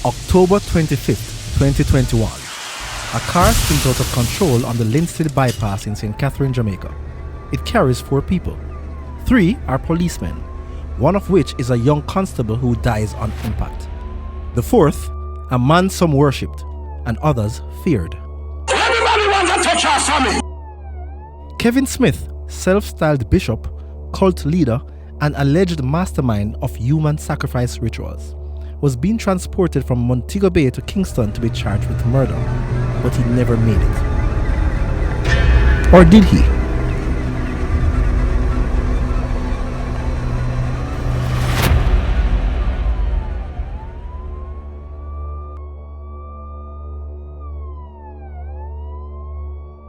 October 25th, 2021. A car spins out of control on the Linstead bypass in St. Catherine, Jamaica. It carries 4 people. 3 are policemen, one of which is a young constable who dies on impact. The 4th, a man some worshipped and others feared. Everybody wants to touch our family. Kevin Smith, self-styled bishop, cult leader, and alleged mastermind of human sacrifice rituals, was being transported from Montego Bay to Kingston to be charged with murder, but he never made it. Or did he?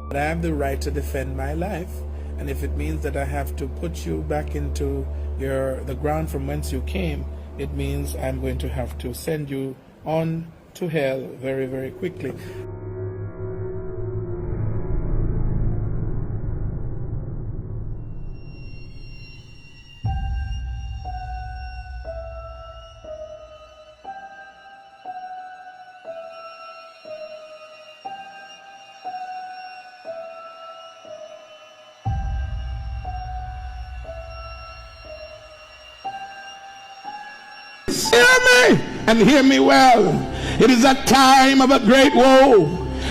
But I have the right to defend my life, and if it means that I have to put you back into the ground from whence you came, it means I'm going to have to send you on to hell very, very quickly. Hear me and hear me well. It is a time of a great woe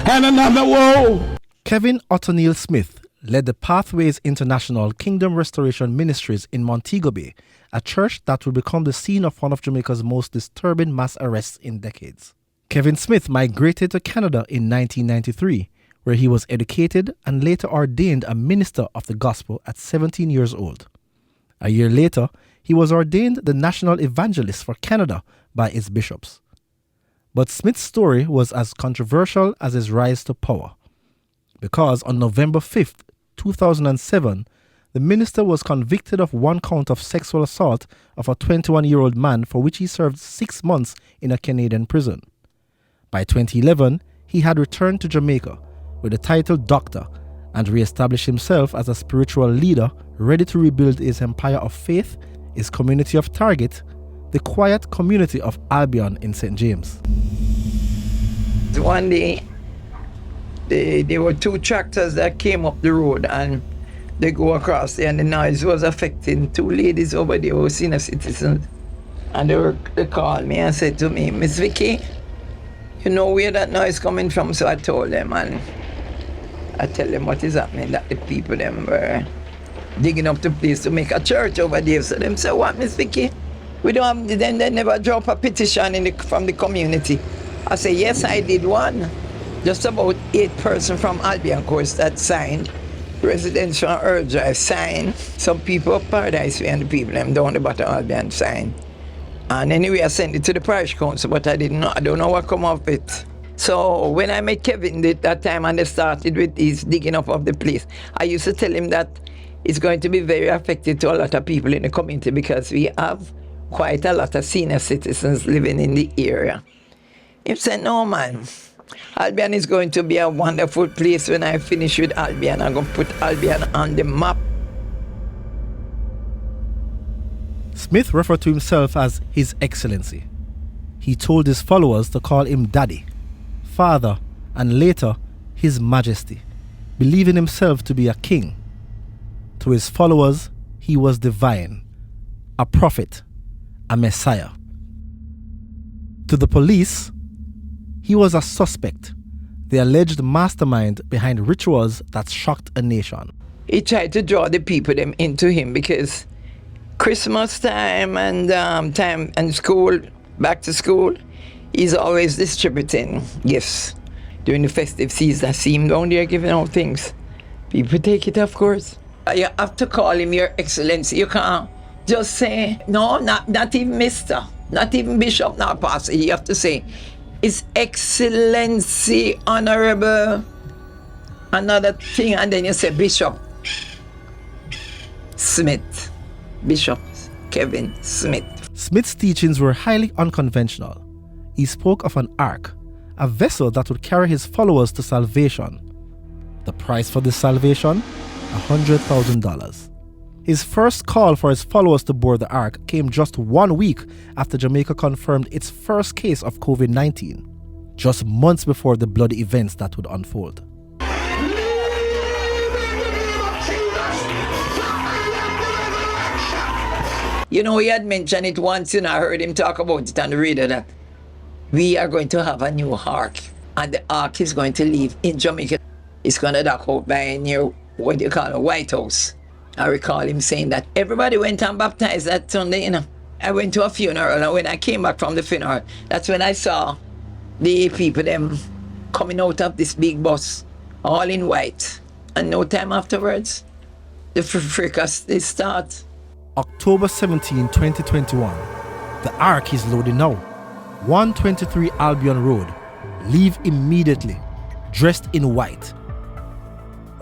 and another woe. Kevin O'Neil Smith led the Pathways International Kingdom Restoration Ministries in Montego Bay, a church that would become the scene of one of Jamaica's most disturbing mass arrests in decades. Kevin Smith migrated to Canada in 1993, where he was educated and later ordained a minister of the gospel at 17 years old. A year later, he was ordained the national evangelist for Canada by its bishops. But Smith's story was as controversial as his rise to power, because on November 5th, 2007, the minister was convicted of 1 count of sexual assault of a 21-year-old man for which he served 6 months in a Canadian prison. By 2011, he had returned to Jamaica with the title doctor and re-established himself as a spiritual leader ready to rebuild his empire of faith, his community of Target, the quiet community of Albion in St. James. One day, there were 2 tractors that came up the road and they go across there, and the noise was affecting 2 ladies over there who were senior citizens. And they called me and said to me, "Miss Vicky, you know where that noise coming from?" So I told them, and I tell them what is happening, that the people them were digging up the place to make a church over there. So them say, "What, Miss Vicky? We don't have," then they never drop a petition from the community. I say, "Yes, I did one. Just about 8 persons from Albion course that signed. Residents from Earl Drive signed. Some people of Paradise Way and the people them down the bottom Albion signed. And anyway, I sent it to the parish council, but I don't know what come of it." So when I met Kevin that time and they started with his digging up of the place, I used to tell him that it's going to be very affected to a lot of people in the community because we have quite a lot of senior citizens living in the area. He said, "No, man, Albion is going to be a wonderful place. When I finish with Albion, I'm going to put Albion on the map." Smith referred to himself as His Excellency. He told his followers to call him Daddy, Father, and later His Majesty, believing himself to be a king. To his followers, he was divine, a prophet, a Messiah. To the police, he was a suspect, the alleged mastermind behind rituals that shocked a nation. He tried to draw the people them into him because Christmas time and school, back to school, he's always distributing gifts. During the festive season, I see him down there giving out things. People take it, of course. You have to call him Your Excellency. You can't just say, no, not even Mr., not even Bishop, not Pastor. You have to say, His Excellency, Honorable, another thing, and then you say Bishop Smith. Bishop Kevin Smith. Smith's teachings were highly unconventional. He spoke of an ark, a vessel that would carry his followers to salvation. The price for this salvation? $100,000. His first call for his followers to board the ark came just 1 week after Jamaica confirmed its first case of COVID-19, just months before the bloody events that would unfold. You know, he had mentioned it once, I heard him talk about it on the radio that we are going to have a new ark, and the ark is going to leave in Jamaica. It's going to dock out by near, what do you call it, White House. I recall him saying that everybody went and baptized that Sunday, I went to a funeral, and when I came back from the funeral, that's when I saw the people, them coming out of this big bus, all in white. And no time afterwards, the fracas, they start. October 17, 2021. The ark is loading now. 123 Albion Road. Leave immediately. Dressed in white.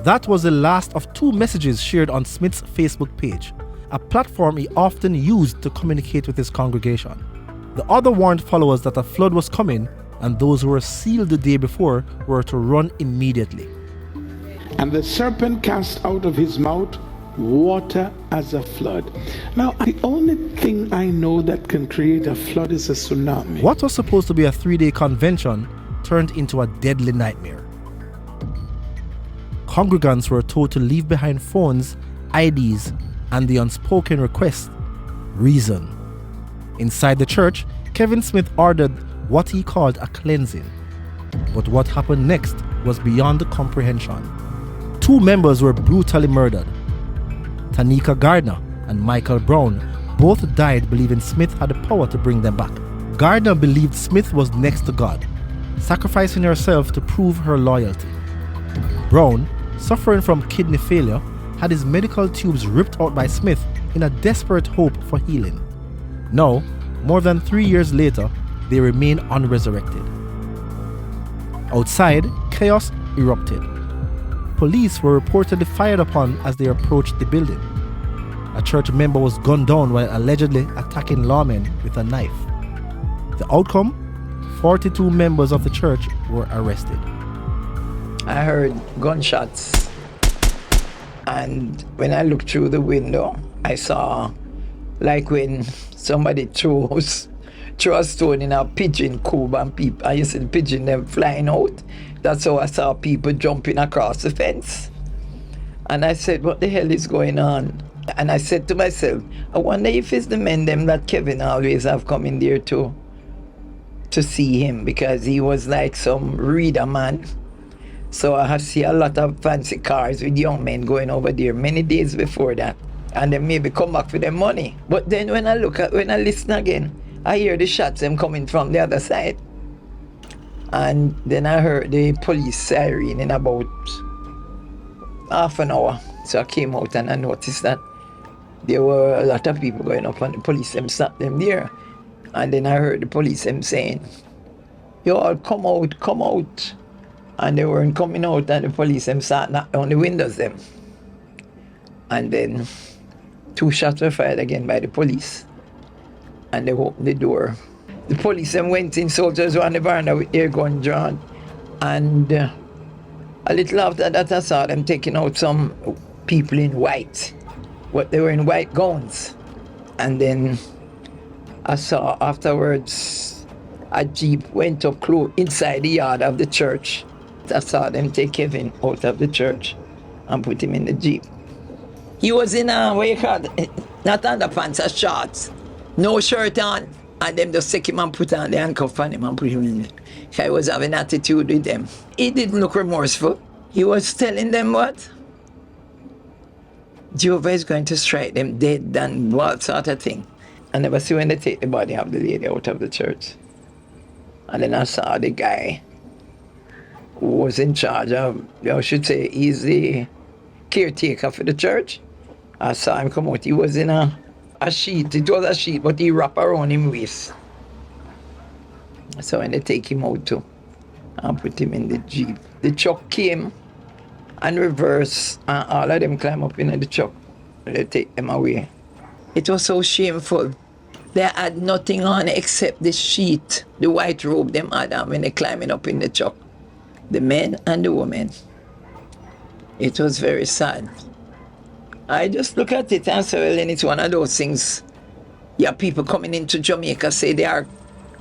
That was the last of 2 messages shared on Smith's Facebook page, a platform he often used to communicate with his congregation. The other warned followers that a flood was coming, and those who were sealed the day before were to run immediately. And the serpent cast out of his mouth water as a flood. Now, the only thing I know that can create a flood is a tsunami. What was supposed to be a 3-day convention turned into a deadly nightmare. Congregants were told to leave behind phones, IDs, and the unspoken request, reason. Inside the church, Kevin Smith ordered what he called a cleansing. But what happened next was beyond comprehension. 2 members were brutally murdered. Tanika Gardner and Michael Brown both died believing Smith had the power to bring them back. Gardner believed Smith was next to God, sacrificing herself to prove her loyalty. Brown, suffering from kidney failure, had his medical tubes ripped out by Smith in a desperate hope for healing. Now, more than 3 years later, they remain unresurrected. Outside, chaos erupted. Police were reportedly fired upon as they approached the building. A church member was gunned down while allegedly attacking lawmen with a knife. The outcome? 42 members of the church were arrested. I heard gunshots, and when I looked through the window, I saw like when somebody throws a stone in a pigeon coop and people, I see the pigeon them flying out. That's how I saw people jumping across the fence. And I said, what the hell is going on? And I said to myself, I wonder if it's the men them that Kevin always have come in there to see him, because he was like some reader man. So I have seen a lot of fancy cars with young men going over there many days before that. And they maybe come back for their money. But then when I listen again, I hear the shots them coming from the other side. And then I heard the police siren in about half an hour. So I came out and I noticed that there were a lot of people going up and the police them stopped them there. And then I heard the police them saying, you all come out. And they weren't coming out, and the police them started knocking on the windows them. And then 2 shots were fired again by the police. And they opened the door. The police them went in, soldiers were on the veranda with air gun drawn. And a little after that I saw them taking out some people in white. But they were in white gowns. And then I saw afterwards a jeep went up close inside the yard of the church. I saw them take Kevin out of the church and put him in the jeep. He was in a, what you call it, not underpants, a shorts, no shirt on, and them just take him and put on the handcuff on him and put him in there. He was having attitude with them. He didn't look remorseful. He was telling them what? Jehovah is going to strike them dead and what sort of thing. I never see when they take the body of the lady out of the church. And then I saw the guy who was in charge of, I should say, he's the caretaker for the church. I saw him come out. He was in a sheet. It was a sheet, but he wrapped around his waist. So when they take him out too, and put him in the jeep. The truck came and reversed, and all of them climb up in the truck. They take them away. It was so shameful. They had nothing on except the sheet, the white robe them had on when they climbing up in the truck. The men and the women. It was very sad. I just look at it and say, well, and it's one of those things. Yeah, people coming into Jamaica say they are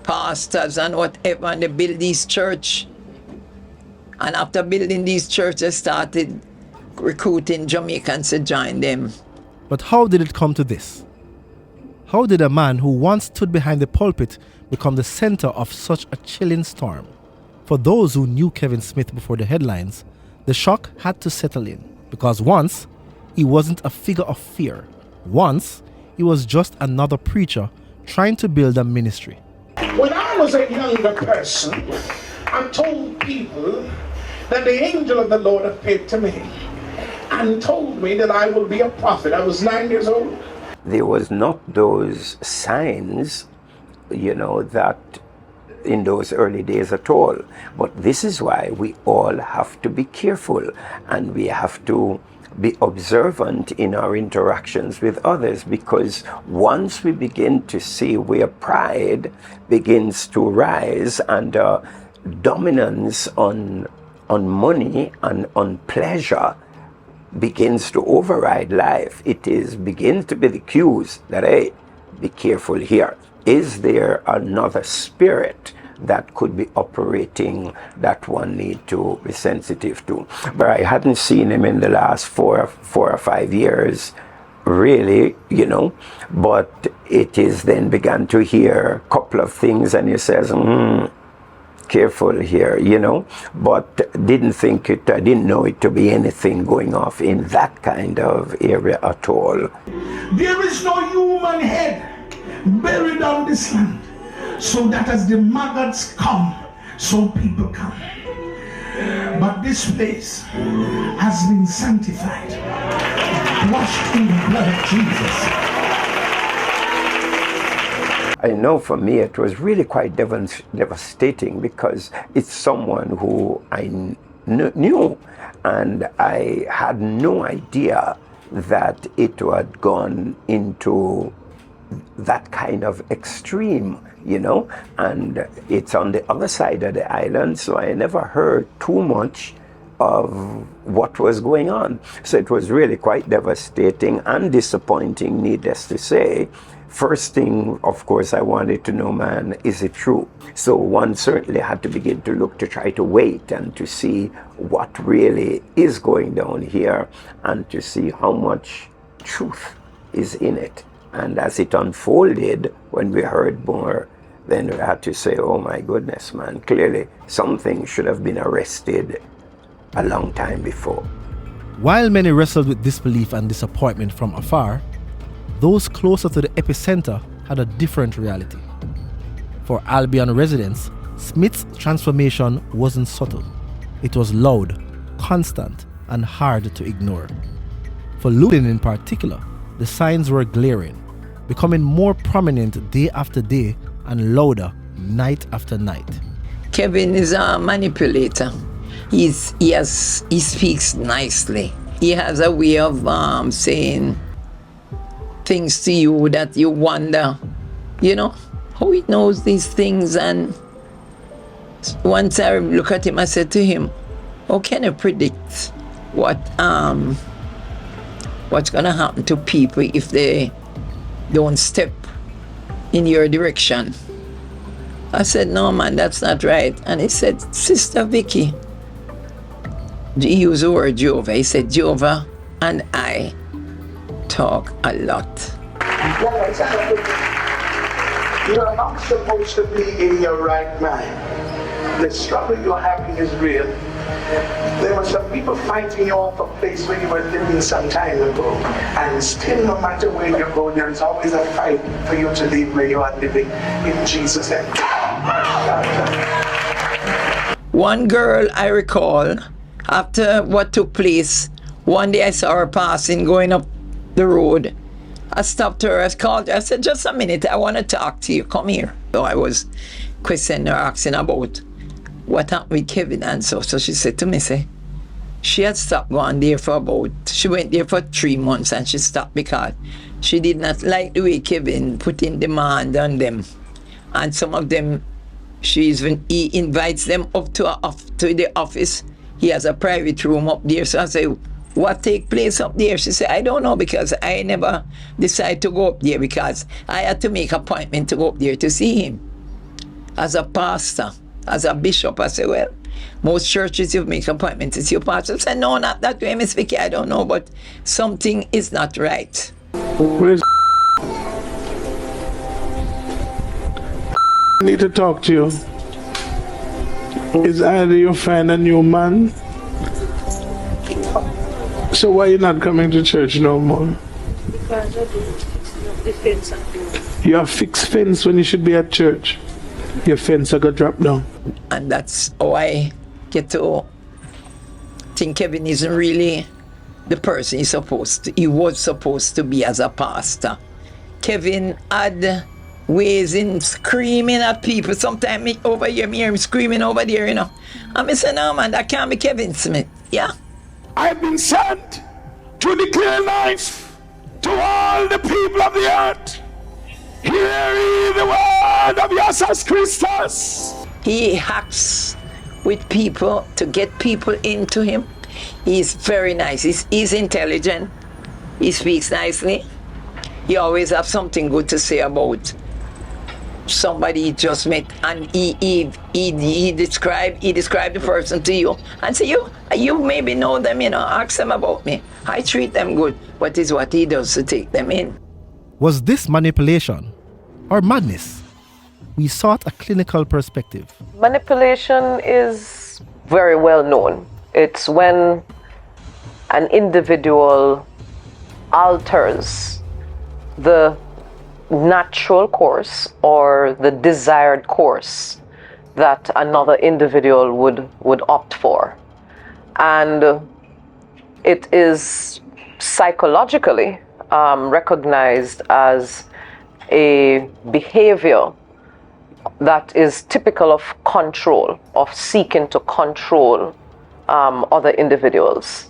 pastors and whatever, and they build these church. And after building these churches, they started recruiting Jamaicans to join them. But how did it come to this? How did a man who once stood behind the pulpit become the center of such a chilling storm? For those who knew Kevin Smith before the headlines, the shock had to settle in, because once, he wasn't a figure of fear. Once, he was just another preacher trying to build a ministry. When I was a younger person, I told people that the angel of the Lord appeared to me and told me that I will be a prophet. I was 9 years old. There was not those signs, that in those early days at all. But this is why we all have to be careful, and we have to be observant in our interactions with others, because once we begin to see where pride begins to rise and dominance on money and on pleasure begins to override life, begins to be the cues that, hey, be careful here. Is there another spirit that could be operating that one need to be sensitive to? But I hadn't seen him in the last four or 5 years, really, but it is then began to hear a couple of things, and he says, careful here, but I didn't know it to be anything going off in that kind of area at all. There is no human head buried on this land, so that as the maggots come, so people come. But this place has been sanctified, washed in the blood of Jesus. I know for me it was really quite devastating, because it's someone who I knew, and I had no idea that it had gone into that kind of extreme, and it's on the other side of the island, so I never heard too much of what was going on. So it was really quite devastating and disappointing, needless to say. First thing, of course, I wanted to know, man, is it true? So one certainly had to begin to look to try to wait and to see what really is going down here, and to see how much truth is in it. And as it unfolded, when we heard more, then we had to say, oh my goodness, man, clearly something should have been arrested a long time before. While many wrestled with disbelief and disappointment from afar, those closer to the epicenter had a different reality. For Albion residents, Smith's transformation wasn't subtle. It was loud, constant, and hard to ignore. For Ludin in particular, the signs were glaring, becoming more prominent day after day and louder night after night. Kevin is a manipulator. He speaks nicely. He has a way of saying things to you that you wonder, how he knows these things. And once I look at him, I said to him, how can you predict what's gonna happen to people if they don't step in your direction? I said, no man, that's not right. And he said, Sister Vicky, he used the word Jehovah. He said, Jehovah and I talk a lot. You're not supposed to be in your right mind. The struggle you're having is real. There were some people fighting you off a place where you were living some time ago, and still, no matter where you go, there is always a fight for you to leave where you are living. In Jesus' name. One girl I recall, after what took place, one day I saw her passing, going up the road. I stopped her, I called her, I said, just a minute, I want to talk to you, come here. So I was questioning her, asking about what happened with Kevin and so she said to me, she had stopped going there she went there for 3 months, and she stopped because she did not like the way Kevin put in demand on them. And some of them, he invites them up to the office. He has a private room up there. So I say, what take place up there? She said, I don't know, because I never decided to go up there, because I had to make an appointment to go up there to see him. As a pastor, as a bishop, I said, well, most churches you make an appointment to see your pastor. I said, no, not that way, Miss Vicky, I don't know, but something is not right. Where's I need to talk to you. Is either you find a new man? So why you not coming to church no more? Because I do the fence and do. You have fixed fence when you should be at church. Your fence are gonna drop down. And that's how I get to think Kevin isn't really the person he was supposed to be as a pastor. Kevin had ways in screaming at people. Sometimes me over here, me hear him screaming over there, you know. And I say, no man, that can't be Kevin Smith. Yeah. I've been sent to declare life to all the people of the earth. Hear ye the word of Jesus Christus. He hacks with people to get people into him. He's very nice. He's intelligent. He speaks nicely. He always have something good to say about somebody he just met, and he described the person to you and say, you maybe know them, you know, ask them about me. I treat them good. What is what he does to take them in? Was this manipulation or madness? We sought a clinical perspective. Manipulation is very well known. It's when an individual alters the natural course or the desired course that another individual would opt for. And it is psychologically recognized as a behavior that is typical of control, of seeking to control other individuals.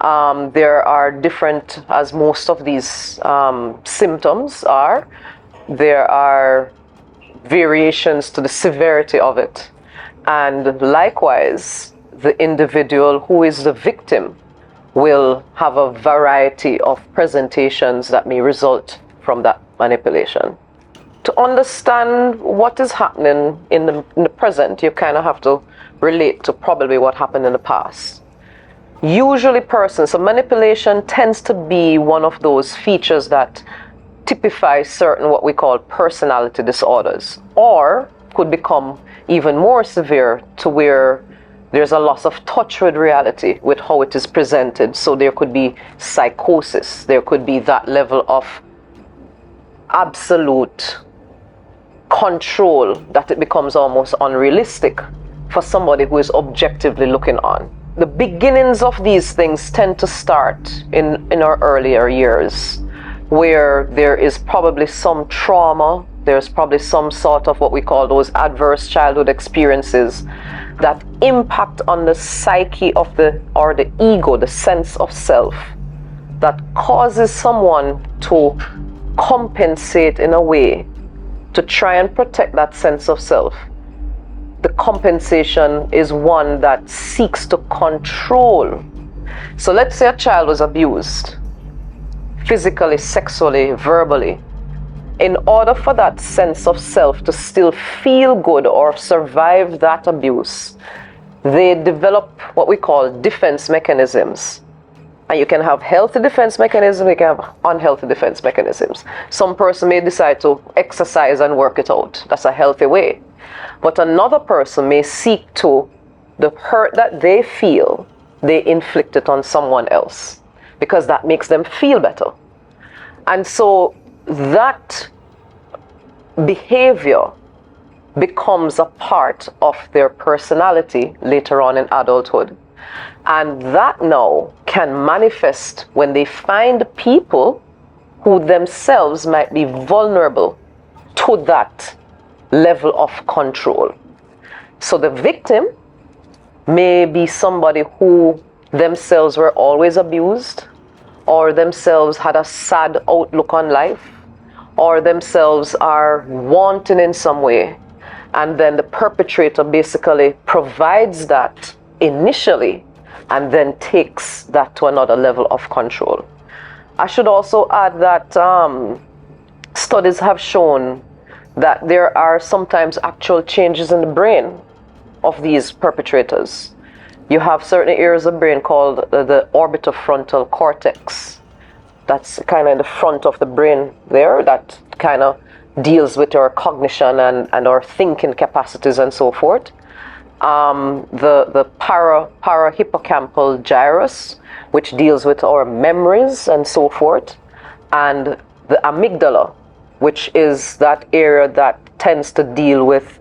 There are different, as most of these symptoms are, there are variations to the severity of it. And likewise, the individual who is the victim will have a variety of presentations that may result from that manipulation. To understand what is happening in the present, you kind of have to relate to probably what happened in the past. Usually so manipulation tends to be one of those features that typifies certain what we call personality disorders, or could become even more severe to where there's a loss of touch with reality, with how it is presented. So there could be psychosis, there could be that level of absolute control that it becomes almost unrealistic for somebody who is objectively looking on. The beginnings of these things tend to start in our earlier years, where there is probably some trauma, there's probably some sort of what we call those adverse childhood experiences that impact on the psyche of the ego, the sense of self, that causes someone to compensate in a way to try and protect that sense of self. The compensation is one that seeks to control. So let's say a child was abused, physically, sexually, verbally. In order for that sense of self to still feel good or survive that abuse, they develop what we call defense mechanisms. And you can have healthy defense mechanisms, you can have unhealthy defense mechanisms. Some person may decide to exercise and work it out. That's a healthy way. But another person may seek to, the hurt that they feel, they inflict it on someone else, because that makes them feel better. And so that behavior becomes a part of their personality later on in adulthood. And that now can manifest when they find people who themselves might be vulnerable to that level of control. So the victim may be somebody who themselves were always abused, or themselves had a sad outlook on life, or themselves are wanting in some way. And then the perpetrator basically provides that initially and then takes that to another level of control. I should also add that studies have shown that there are sometimes actual changes in the brain of these perpetrators. You have certain areas of the brain called the orbitofrontal cortex. That's kind of in the front of the brain there, that kind of deals with our cognition and our thinking capacities and so forth. The parahippocampal gyrus, which deals with our memories and so forth, and the amygdala, which is that area that tends to deal with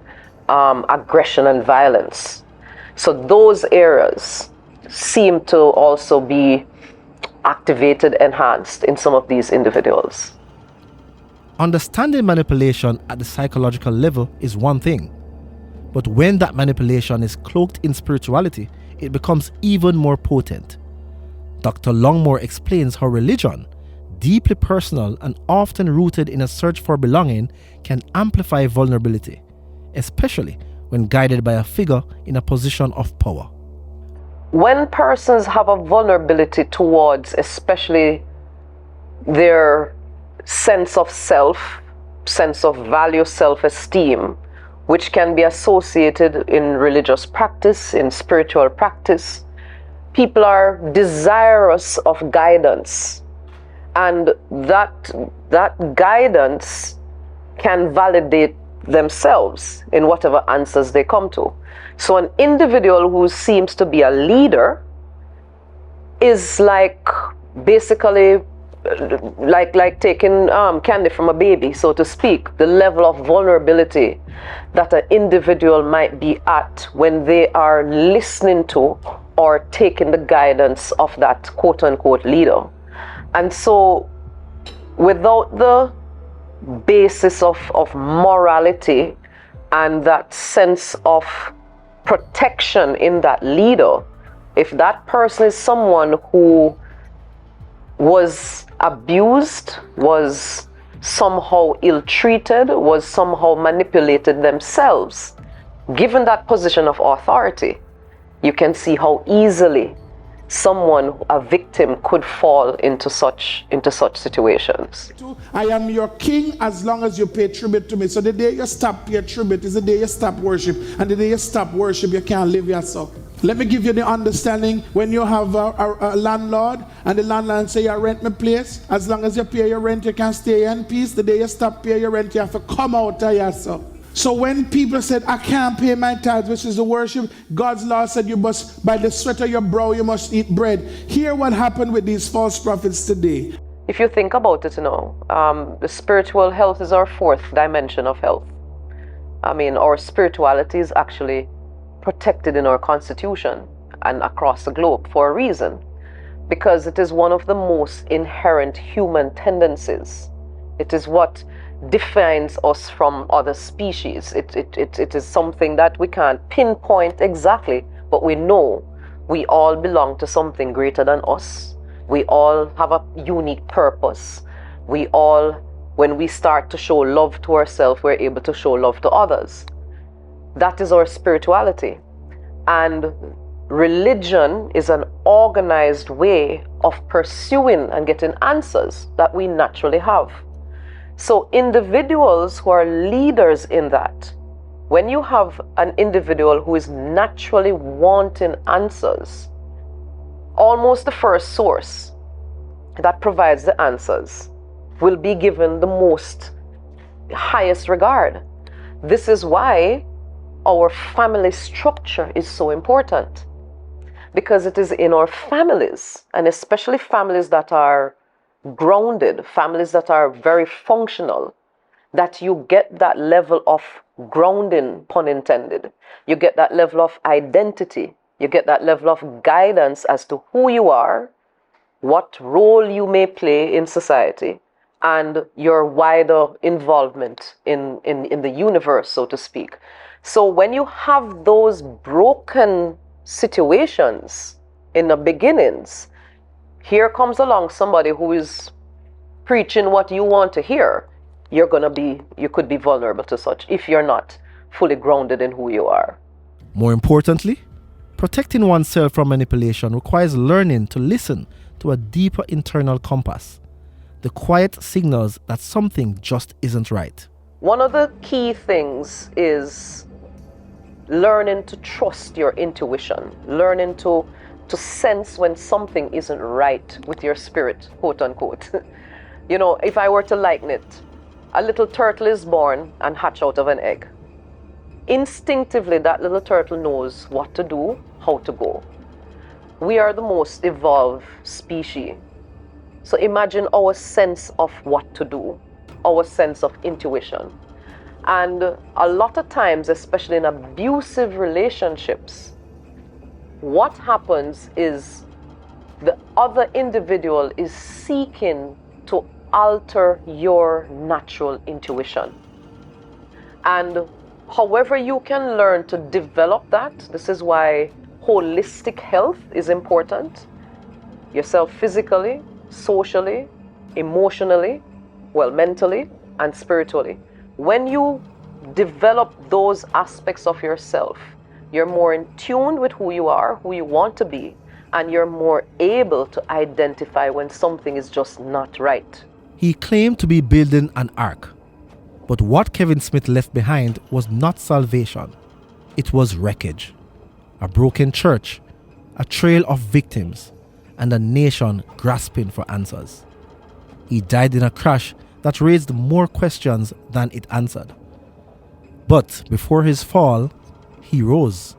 aggression and violence. So those areas seem to also be activated, enhanced in some of these individuals. Understanding manipulation at the psychological level is one thing, but when that manipulation is cloaked in spirituality, it becomes even more potent. Dr. Longmore explains how religion, deeply personal and often rooted in a search for belonging, can amplify vulnerability, especially when guided by a figure in a position of power. When persons have a vulnerability towards especially their sense of self, sense of value, self-esteem, which can be associated in religious practice, in spiritual practice, people are desirous of guidance. And that guidance can validate themselves in whatever answers they come to. So an individual who seems to be a leader is like basically like taking candy from a baby, so to speak. The level of vulnerability that an individual might be at when they are listening to or taking the guidance of that quote-unquote leader. And so without the basis of morality and that sense of protection in that leader, if that person is someone who was abused, was somehow ill-treated, was somehow manipulated themselves, given that position of authority, you can see how easily someone, a victim, could fall into such situations. I am your king as long as you pay tribute to me. So the day you stop pay tribute is the day you stop worship. And the day you stop worship, you can't live yourself. Let me give you the understanding. When you have a landlord and the landlord say, you rent my place, as long as you pay your rent, you can stay in peace. The day you stop paying your rent, you have to come out of yourself. So when people said, I can't pay my tithes, which is the worship, God's law said you must, by the sweat of your brow, you must eat bread. Hear what happened with these false prophets today. If you think about it, the spiritual health is our fourth dimension of health. I mean, our spirituality is actually protected in our constitution and across the globe for a reason. Because it is one of the most inherent human tendencies. It is what defines us from other species. It is something that we can't pinpoint exactly, but we know we all belong to something greater than us. We all have a unique purpose. We all, when we start to show love to ourselves, we're able to show love to others. That is our spirituality. And religion is an organized way of pursuing and getting answers that we naturally have. So individuals who are leaders in that, when you have an individual who is naturally wanting answers, almost the first source that provides the answers will be given the most highest regard. This is why our family structure is so important, because it is in our families, and especially families that are grounded, families that are very functional, that you get that level of grounding, pun intended. You get that level of identity. You get that level of guidance as to who you are, what role you may play in society, and your wider involvement in the universe, so to speak. So when you have those broken situations in the beginnings, here comes along somebody who is preaching what you want to hear, you could be vulnerable to such if you're not fully grounded in who you are. More importantly, Protecting oneself from manipulation requires learning to listen to a deeper internal compass, the quiet signals that something just isn't right. One of the key things is learning to trust your intuition, learning to sense when something isn't right with your spirit, quote unquote. You know, if I were to liken it, a little turtle is born and hatch out of an egg. Instinctively, that little turtle knows what to do, how to go. We are the most evolved species. So imagine our sense of what to do, our sense of intuition. And a lot of times, especially in abusive relationships, what happens is the other individual is seeking to alter your natural intuition. And however you can learn to develop that, this is why holistic health is important. Yourself physically, socially, emotionally, mentally and spiritually. When you develop those aspects of yourself, you're more in tune with who you are, who you want to be, and you're more able to identify when something is just not right. He claimed to be building an ark, but what Kevin Smith left behind was not salvation. It was wreckage, a broken church, a trail of victims, and a nation grasping for answers. He died in a crash that raised more questions than it answered. But before his fall, he rose.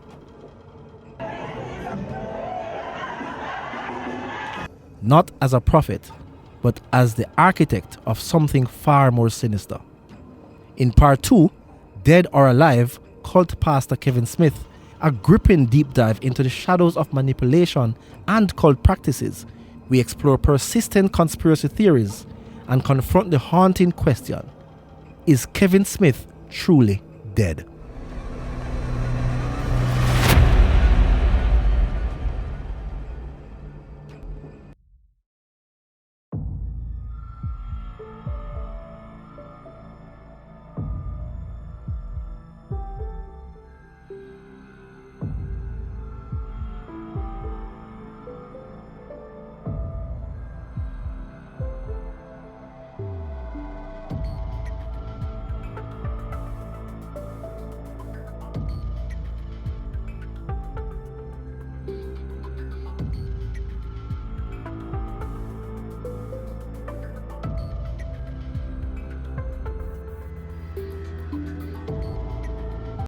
Not as a prophet, but as the architect of something far more sinister. In part 2, Dead or Alive, cult pastor Kevin Smith, a gripping deep dive into the shadows of manipulation and cult practices, we explore persistent conspiracy theories and confront the haunting question: is Kevin Smith truly dead?